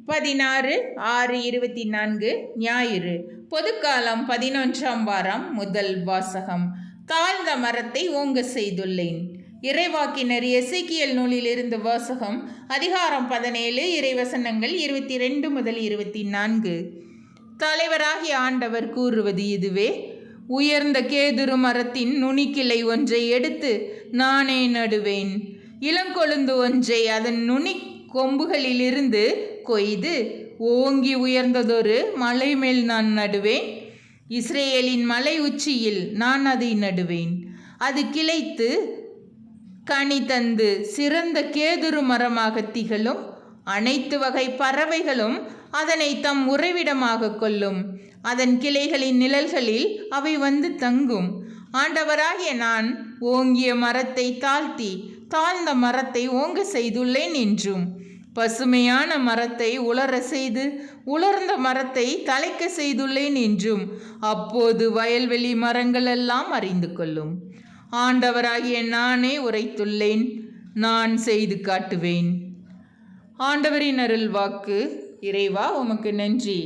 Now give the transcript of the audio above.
16/6/24 ஞாயிறு. பொதுக்காலம் 11ஆம் வாரம். முதல் வாசகம். தாழ்ந்த மரத்தை ஓங்க செய்துள்ளேன். இறைவாக்கினர் எசேக்கியேல் நூலிலிருந்து வாசகம். அதிகாரம் 17, இறைவசனங்கள் 22 முதல் 24. தலைவராகிய ஆண்டவர் கூறுவது இதுவே: உயர்ந்த கேதுரு மரத்தின் நுனிக்கிளை ஒன்றை எடுத்து நானே நடுவேன். இளங்கொழுந்து ஒன்றை அதன் நுனி கொம்புகளிலிருந்து கொய்து ஓங்கி உயர்ந்ததொரு மலை மேல் நான் நடுவேன். இஸ்ரேலின் மலை உச்சியில் நான் அதை நடுவேன். அது கிளைத்து கனி தந்து சிறந்த கேதுரு மரமாக திகழும். அனைத்து வகை பறவைகளும் அதனை தம் உறைவிடமாக கொள்ளும். அதன் கிளைகளின் நிழல்களில் அவை வந்து தங்கும். ஆண்டவராகிய நான் ஓங்கிய மரத்தை தாழ்த்தி தாழ்ந்த மரத்தை ஓங்க செய்துள்ளேன் என்றும், பசுமையான மரத்தை உலர செய்து உலர்ந்த மரத்தை தழைக்க செய்துள்ளேன் என்றும் அப்போது வயல்வெளி மரங்கள் எல்லாம் அறிந்து கொள்ளும். ஆண்டவராகிய நானே உரைத்துள்ளேன், நான் செய்து காட்டுவேன். ஆண்டவரின் அருள் வாக்கு. இறைவா, உமக்கு நன்றி.